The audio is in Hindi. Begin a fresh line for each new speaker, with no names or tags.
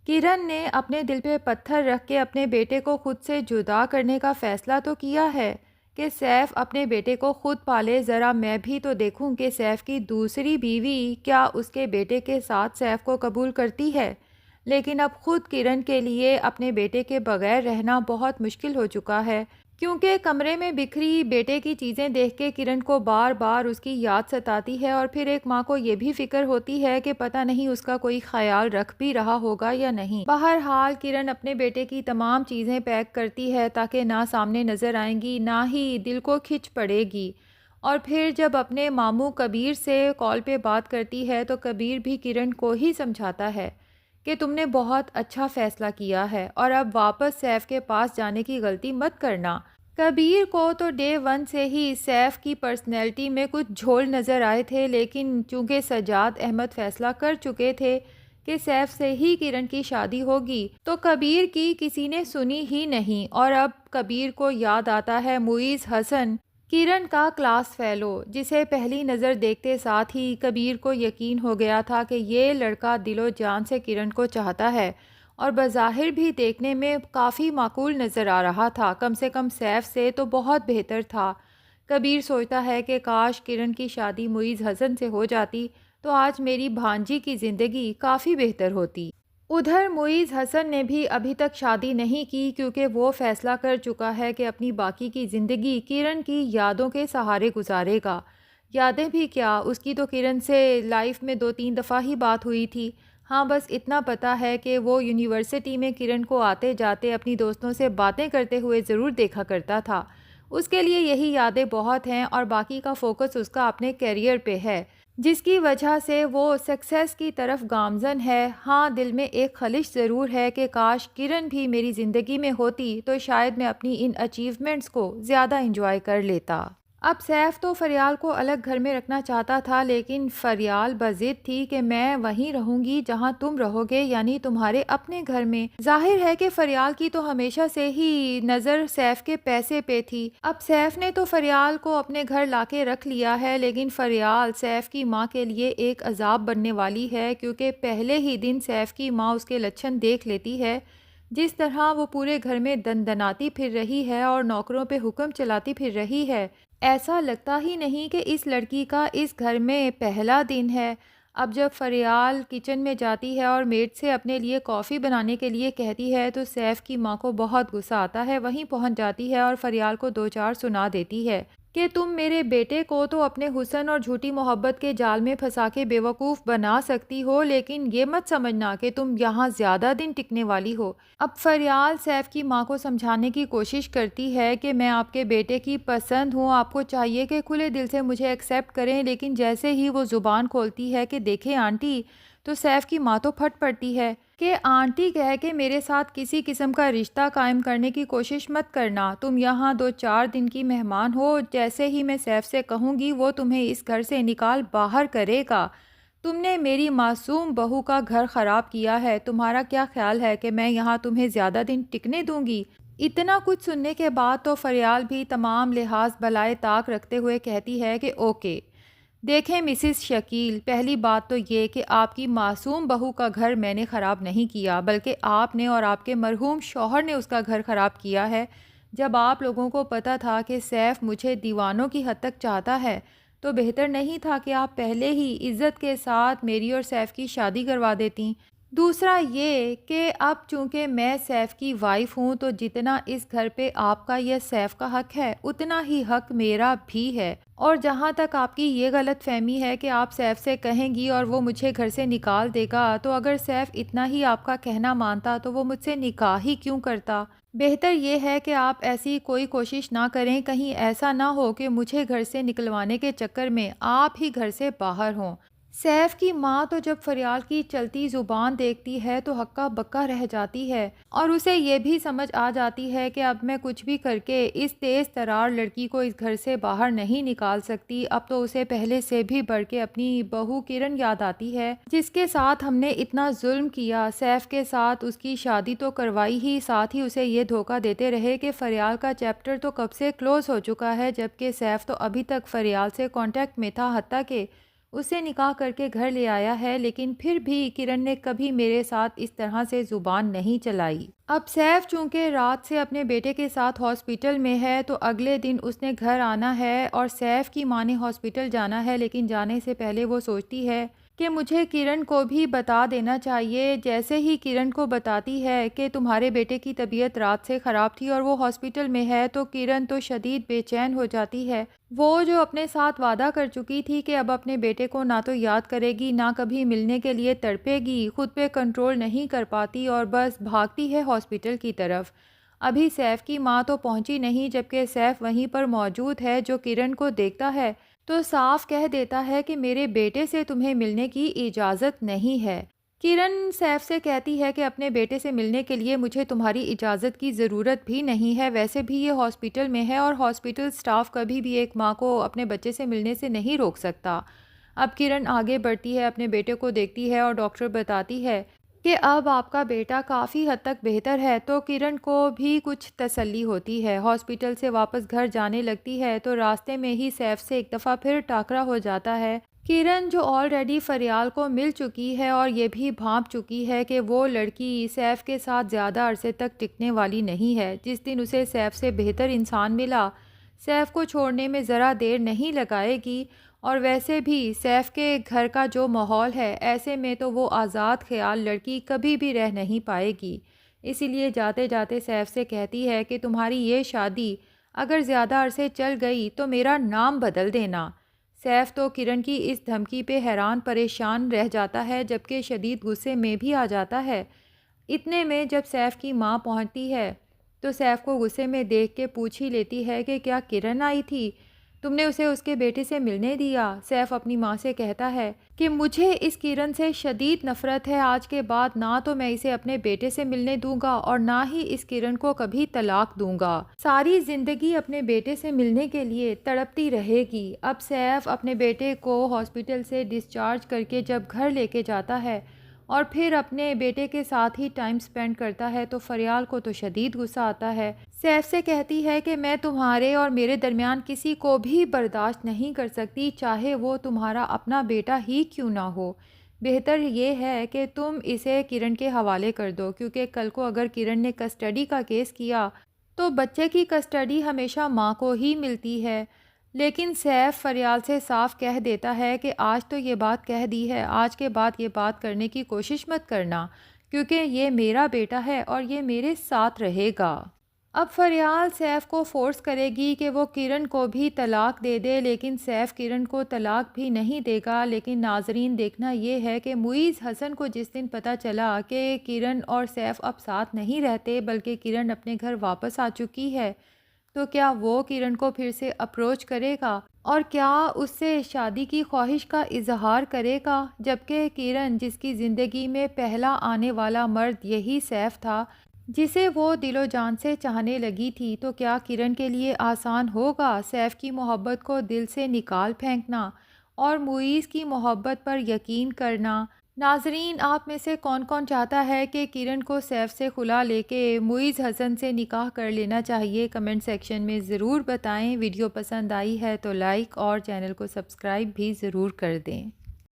किरण ने अपने दिल पे पत्थर रख के अपने बेटे को खुद से जुदा करने का फैसला तो किया है कि सैफ अपने बेटे को खुद पाले। ज़रा मैं भी तो देखूं कि सैफ की दूसरी बीवी क्या उसके बेटे के साथ सैफ को कबूल करती है। लेकिन अब खुद किरण के लिए अपने बेटे के बगैर रहना बहुत मुश्किल हो चुका है, क्योंकि कमरे में बिखरी बेटे की चीज़ें देख के किरण को बार बार उसकी याद सताती है और फिर एक माँ को ये भी फिक्र होती है कि पता नहीं उसका कोई ख्याल रख भी रहा होगा या नहीं। बहरहाल किरण अपने बेटे की तमाम चीज़ें पैक करती है ताकि ना सामने नज़र आएंगी ना ही दिल को खिंच पड़ेगी। और फिर जब अपने मामू कबीर से कॉल पे बात करती है तो कबीर भी किरण को ही समझाता है कि तुमने बहुत अच्छा फ़ैसला किया है और अब वापस सैफ के पास जाने की गलती मत करना। कबीर को तो डे वन से ही सैफ की पर्सनैलिटी में कुछ झोल नज़र आए थे, लेकिन चूंकि सजाद अहमद फ़ैसला कर चुके थे कि सैफ से ही किरण की शादी होगी, तो कबीर की किसी ने सुनी ही नहीं। और अब कबीर को याद आता है मुईज़ हसन, किरण का क्लास फेलो, जिसे पहली नज़र देखते साथ ही कबीर को यकीन हो गया था कि ये लड़का दिलो जान से किरण को चाहता है और बज़ाहिर भी देखने में काफ़ी माकूल नज़र आ रहा था। कम से कम सैफ से तो बहुत बेहतर था। कबीर सोचता है कि काश किरण की शादी मुईज़ हसन से हो जाती तो आज मेरी भांजी की ज़िंदगी काफ़ी बेहतर होती। उधर मुईज़ हसन ने भी अभी तक शादी नहीं की, क्योंकि वो फैसला कर चुका है कि अपनी बाकी की ज़िंदगी किरण की यादों के सहारे गुजारेगा। यादें भी क्या, उसकी तो किरण से लाइफ में 2-3 दफ़ा ही बात हुई थी। हाँ, बस इतना पता है कि वो यूनिवर्सिटी में किरण को आते जाते अपनी दोस्तों से बातें करते हुए ज़रूर देखा करता था। उसके लिए यही यादें बहुत हैं और बाकी का फोकस उसका अपने करियर पे है, जिसकी वजह से वो सक्सेस की तरफ गामजन है। हाँ, दिल में एक खलिश ज़रूर है कि काश किरण भी मेरी ज़िंदगी में होती तो शायद मैं अपनी इन अचीवमेंट्स को ज़्यादा इंजॉय कर लेता। अब सैफ तो फरियाल को अलग घर में रखना चाहता था, लेकिन फरियाल बज़िद थी कि मैं वहीं रहूंगी जहां तुम रहोगे, यानी तुम्हारे अपने घर में। जाहिर है कि फरियाल की तो हमेशा से ही नज़र सैफ के पैसे पे थी। अब सैफ ने तो फरियाल को अपने घर लाके रख लिया है, लेकिन फरियाल सैफ की माँ के लिए एक अजाब बनने वाली है, क्योंकि पहले ही दिन सैफ की माँ उसके लक्षण देख लेती है। जिस तरह वो पूरे घर में दनदनाती फिर रही है और नौकरों पे हुक्म चलाती फिर रही है, ऐसा लगता ही नहीं कि इस लड़की का इस घर में पहला दिन है। अब जब फरियाल किचन में जाती है और मेड से अपने लिए कॉफ़ी बनाने के लिए कहती है तो सैफ की माँ को बहुत गुस्सा आता है। वहीं पहुँच जाती है और फरियाल को दो चार सुना देती है कि तुम मेरे बेटे को तो अपने हुस्न और झूठी मोहब्बत के जाल में फंसा के बेवकूफ़ बना सकती हो, लेकिन ये मत समझना कि तुम यहाँ ज़्यादा दिन टिकने वाली हो। अब फरियाल सैफ की माँ को समझाने की कोशिश करती है कि मैं आपके बेटे की पसंद हूँ, आपको चाहिए कि खुले दिल से मुझे एक्सेप्ट करें। लेकिन जैसे ही वो ज़ुबान खोलती है कि देखें आंटी, तो सैफ की माँ तो फट पड़ती है कि आंटी कह के मेरे साथ किसी किस्म का रिश्ता कायम करने की कोशिश मत करना। तुम यहाँ 2-4 दिन की मेहमान हो, जैसे ही मैं सैफ से कहूँगी वो तुम्हें इस घर से निकाल बाहर करेगा। तुमने मेरी मासूम बहू का घर ख़राब किया है। तुम्हारा क्या ख्याल है कि मैं यहाँ तुम्हें ज़्यादा दिन टिकने दूँगी? इतना कुछ सुनने के बाद तो फरियाल भी तमाम लिहाज बलाए ताक रखते हुए कहती है कि ओके, देखें मिसिस शकील, पहली बात तो ये कि आपकी मासूम बहू का घर मैंने ख़राब नहीं किया, बल्कि आपने और आपके मरहूम शौहर ने उसका घर ख़राब किया है। जब आप लोगों को पता था कि सैफ मुझे दीवानों की हद तक चाहता है, तो बेहतर नहीं था कि आप पहले ही इज़्ज़त के साथ मेरी और सैफ की शादी करवा देती। दूसरा ये कि अब चूंकि मैं सैफ की वाइफ हूँ, तो जितना इस घर पे आपका या सैफ का हक है उतना ही हक मेरा भी है। और जहाँ तक आपकी ये गलत फहमी है कि आप सैफ से कहेंगी और वो मुझे घर से निकाल देगा, तो अगर सैफ इतना ही आपका कहना मानता तो वो मुझसे निकाह ही क्यों करता। बेहतर ये है कि आप ऐसी कोई कोशिश ना करें, कहीं ऐसा ना हो कि मुझे घर से निकलवाने के चक्कर में आप ही घर से बाहर हों। सैफ की माँ तो जब फरियाल की चलती ज़ुबान देखती है तो हक्का बक्का रह जाती है और उसे ये भी समझ आ जाती है कि अब मैं कुछ भी करके इस तेज़ तरार लड़की को इस घर से बाहर नहीं निकाल सकती। अब तो उसे पहले से भी बढ़ के अपनी बहू किरण याद आती है, जिसके साथ हमने इतना जुल्म किया। सैफ के साथ उसकी शादी तो करवाई ही, साथ ही उसे ये धोखा देते रहे कि फरियाल का चैप्टर तो कब से क्लोज़ हो चुका है, जबकि सैफ तो अभी तक फरियाल से कॉन्टेक्ट में था। हत्ता कि उसे निकाह करके घर ले आया है, लेकिन फिर भी किरण ने कभी मेरे साथ इस तरह से ज़ुबान नहीं चलाई। अब सैफ चूँकि रात से अपने बेटे के साथ हॉस्पिटल में है, तो अगले दिन उसने घर आना है और सैफ की माँ ने हॉस्पिटल जाना है, लेकिन जाने से पहले वो सोचती है कि मुझे किरण को भी बता देना चाहिए। जैसे ही किरण को बताती है कि तुम्हारे बेटे की तबीयत रात से ख़राब थी और वो हॉस्पिटल में है, तो किरण तो शदीद बेचैन हो जाती है। वो जो अपने साथ वादा कर चुकी थी कि अब अपने बेटे को ना तो याद करेगी, ना कभी मिलने के लिए तड़पेगी, खुद पे कंट्रोल नहीं कर पाती और बस भागती है हॉस्पिटल की तरफ। अभी सैफ की माँ तो पहुंची नहीं, जबकि सैफ वहीं पर मौजूद है, जो किरण को देखता है तो साफ कह देता है कि मेरे बेटे से तुम्हें मिलने की इजाज़त नहीं है। किरण सैफ से कहती है कि अपने बेटे से मिलने के लिए मुझे तुम्हारी इजाज़त की ज़रूरत भी नहीं है, वैसे भी ये हॉस्पिटल में है और हॉस्पिटल स्टाफ कभी भी एक माँ को अपने बच्चे से मिलने से नहीं रोक सकता। अब किरण आगे बढ़ती है, अपने बेटे को देखती है और डॉक्टर बताती है कि अब आपका बेटा काफ़ी हद तक बेहतर है, तो किरण को भी कुछ तसल्ली होती है। हॉस्पिटल से वापस घर जाने लगती है तो रास्ते में ही सैफ से एक दफ़ा फिर टाकरा हो जाता है। किरण जो ऑलरेडी फरियाल को मिल चुकी है और ये भी भांप चुकी है कि वो लड़की सैफ के साथ ज़्यादा अरसे तक टिकने वाली नहीं है। जिस दिन उसे सैफ से बेहतर इंसान मिला, सैफ को छोड़ने में ज़रा देर नहीं लगाएगी। और वैसे भी सैफ के घर का जो माहौल है, ऐसे में तो वो आज़ाद ख्याल लड़की कभी भी रह नहीं पाएगी। इसीलिए जाते जाते सैफ से कहती है कि तुम्हारी ये शादी अगर ज़्यादा अरसे चल गई तो मेरा नाम बदल देना। सैफ तो किरण की इस धमकी पे हैरान परेशान रह जाता है, जबकि शदीद गुस्से में भी आ जाता है। इतने में जब सैफ की माँ पहुँचती है तो सैफ को गुस्से में देख के पूछ ही लेती है कि क्या किरण आई थी? तुमने उसे उसके बेटे से मिलने दिया? सैफ अपनी माँ से कहता है कि मुझे इस किरण से शदीद नफ़रत है। आज के बाद ना तो मैं इसे अपने बेटे से मिलने दूंगा और ना ही इस किरण को कभी तलाक दूंगा। सारी ज़िंदगी अपने बेटे से मिलने के लिए तड़पती रहेगी। अब सैफ अपने बेटे को हॉस्पिटल से डिस्चार्ज करके जब घर लेके जाता है और फिर अपने बेटे के साथ ही टाइम स्पेंड करता है, तो फरियाल को तो शदीद गुस्सा आता है। सैफ से कहती है कि मैं तुम्हारे और मेरे दरमियान किसी को भी बर्दाश्त नहीं कर सकती, चाहे वो तुम्हारा अपना बेटा ही क्यों ना हो। बेहतर ये है कि तुम इसे किरण के हवाले कर दो, क्योंकि कल को अगर किरण ने कस्टडी का केस किया तो बच्चे की कस्टडी हमेशा माँ को ही मिलती है। लेकिन सैफ फरियाल से साफ कह देता है कि आज तो ये बात कह दी है, आज के बाद ये बात करने की कोशिश मत करना, क्योंकि ये मेरा बेटा है और ये मेरे साथ रहेगा। अब फरियाल सैफ को फोर्स करेगी कि वो किरण को भी तलाक दे दे, लेकिन सैफ किरण को तलाक भी नहीं देगा। लेकिन नाजरीन, देखना ये है कि मुईज़ हसन को जिस दिन पता चला कि किरण और सैफ अब साथ नहीं रहते, बल्कि किरण अपने घर वापस आ चुकी है, तो क्या वो किरण को फिर से अप्रोच करेगा और क्या उससे शादी की ख्वाहिश का इजहार करेगा? जबकि किरण, जिसकी ज़िंदगी में पहला आने वाला मर्द यही सैफ था, जिसे वो दिलो जान से चाहने लगी थी, तो क्या किरण के लिए आसान होगा सैफ की मोहब्बत को दिल से निकाल फेंकना और मुईज़ की मोहब्बत पर यकीन करना? नाजरीन, आप में से कौन कौन चाहता है कि किरण को सैफ से खुला लेके मुईज़ हसन से निकाह कर लेना चाहिए? कमेंट सेक्शन में ज़रूर बताएं। वीडियो पसंद आई है तो लाइक और चैनल को सब्सक्राइब भी ज़रूर कर दें।